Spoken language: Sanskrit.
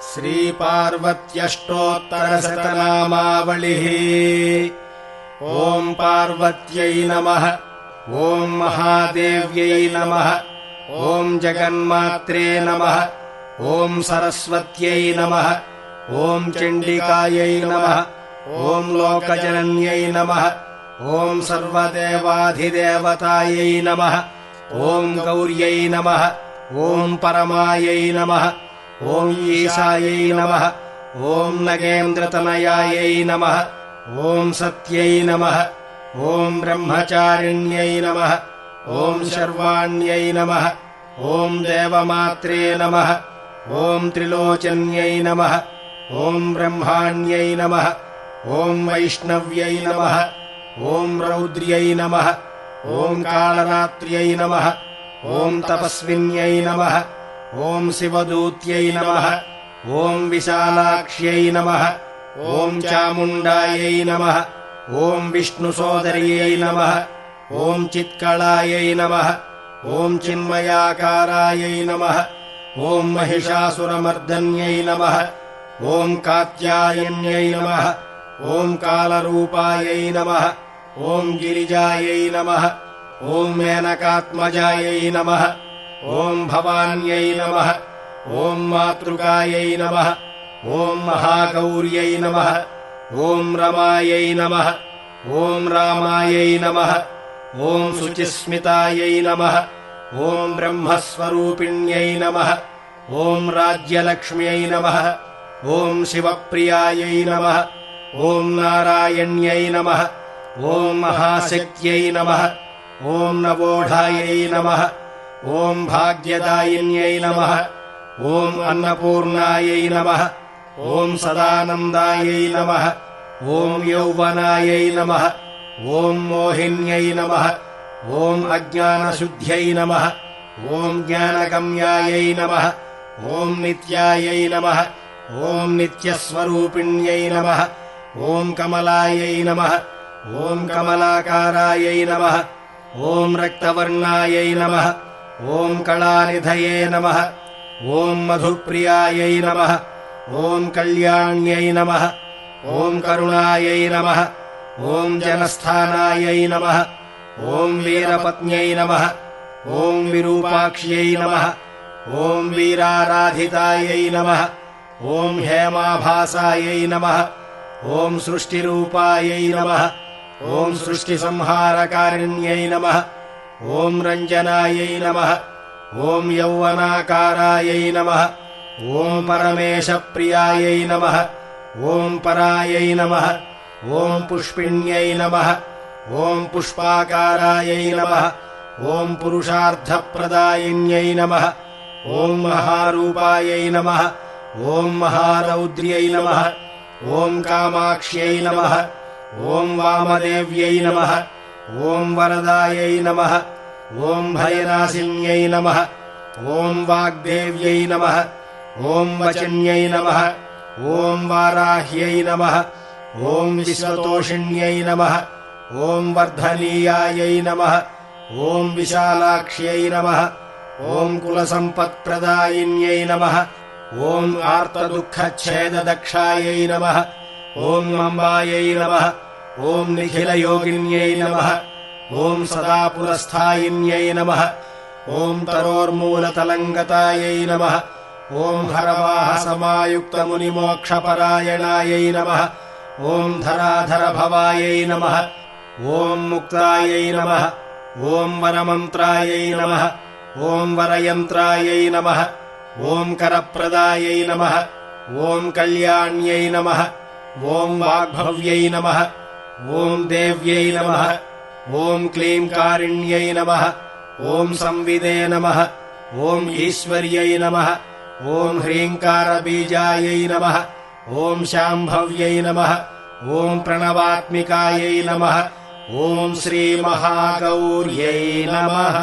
श्रीपार्वत्यष्टोत्तरशतनामावलिः। ॐ पार्वत्यै नमः। ॐ महादेव्यै नमः। ॐ जगन्मात्रे नमः। ॐ सरस्वत्यै नमः। ॐ चण्डिकायै नमः। ॐ लोकजनन्यै नमः। ॐ सर्वदेवाधिदेवतायै नमः। ॐ गौर्यै नमः। ॐ परमायै नमः। ॐ ईशायै नमः। ॐ नगेन्द्रतनयायै नमः। ॐ सत्यै नमः। ॐ ब्रह्मचारिण्यै नमः। ॐ शर्वाण्यै नमः। ॐ देवमात्रे नमः। ॐ त्रिलोचन्यै नमः। ॐ ब्रह्माण्यै नमः। ॐ वैष्णव्यै नमः। ॐ रौद्र्यै नमः। ॐ कालरात्र्यै नमः। ॐ तपस्विन्यै नमः। ॐ शिवदूत्यै नमः। ॐ विशालाक्ष्यै नमः। ॐ चामुण्डायै नमः। ॐ विष्णुसोदर्यै नमः। ॐ चित्कलायै नमः। ॐ चिन्मयाकारायै नमः। ॐ महिषासुरमर्दन्यै नमः। ॐ कात्यायन्यै नमः। ॐ कालरूपायै नमः। ॐ गिरिजायै नमः। ॐ मेनकात्मजायै नमः। ॐ भवान्यै नमः। ॐ मातृकायै नमः। ॐ महागौर्यै नमः। ॐ रमायै नमः। ॐ रामायै नमः। ॐ शुचिस्मितायै नमः। ॐ ब्रह्मस्वरूपिण्यै नमः। ॐ राज्यलक्ष्म्यै नमः। ॐ शिवप्रियायै नमः। ॐ नारायण्यै नमः। ॐ महाशक्त्यै नमः। ॐ नवोढायै नमः। ॐ भाग्यदायिन्यै नमः। ॐ अन्नपूर्णायै नमः। ॐ सदानन्दायै नमः। ॐ यौवनायै नमः। ॐ मोहिन्यै नमः। ॐ अज्ञानशुद्ध्यै नमः। ॐ ज्ञानगम्यायै नमः। ॐ नित्यायै नमः। ॐ नित्यस्वरूपिण्यै नमः। ॐ कमलायै नमः। ॐ कमलाकारायै नमः। ॐ रक्तवर्णायै नमः। ॐ कलानिधये नमः। ॐ मधुप्रियायै नमः। ॐ कल्याण्यै नमः। ॐ करुणायै नमः। ॐ जनस्थानायै नमः। ॐ वीरपत्न्यै नमः। ॐ विरूपाक्ष्यै नमः। ॐ वीराराधितायै नमः। ॐ हेमाभासायै नमः। ॐ सृष्टिरूपायै नमः। ॐ सृष्टिसंहारकारिण्यै नमः। ॐ रञ्जनायै नमः। ॐ यौवनाकारायै नमः। ॐ परमेशप्रियायै नमः। ॐ परायै नमः। ॐ पुष्पिण्यै नमः। ॐ पुष्पाकारायै नमः। ॐ पुरुषार्थप्रदायिन्यै नमः। ॐ महारूपायै नमः। ॐ महारौद्र्यै नमः। ॐ कामाक्ष्यै नमः। ॐ वामदेव्यै नमः। ॐ वरदायै नमः। ॐ भयनाशिन्यै नमः। ॐ वाग्देव्यै नमः। ॐ वचन्यै नमः। ॐ वाराह्यै नमः। ॐ विश्वतोषिण्यै नमः। ॐ वर्धनीयायै नमः। ॐ विशालाक्ष्यै नमः। ॐ कुलसम्पत्प्रदायिन्यै नमः। ॐ आर्तदुःखच्छेददक्षायै नमः। ॐ अम्बायै नमः। ॐ निखिलयोगिन्यै नमः। ॐ सदा पुरस्थायिन्यै नमः। ॐ तरोर्मूलतलङ्गतायै नमः। ॐ हरवाहसमायुक्तमुनिमोक्षपरायणायै नमः। ॐ धराधरभवायै नमः। ॐ मुक्तायै नमः। ॐ वरमन्त्रायै नमः। ॐ वरयन्त्रायै नमः। ॐ करप्रदायै नमः। ॐ कल्याण्यै नमः। ॐ वाग्भव्यै नमः। ॐ देव्यै नमः। ॐ क्लीङ्कारिण्यै नमः। ॐ संविदे नमः। ॐ ईश्वर्यै नमः। ॐ ह्रीङ्कारबीजायै नमः। ॐ शाम्भव्यै नमः। ॐ प्रणवात्मिकायै नमः। ॐ श्रीमहागौर्यै नमः।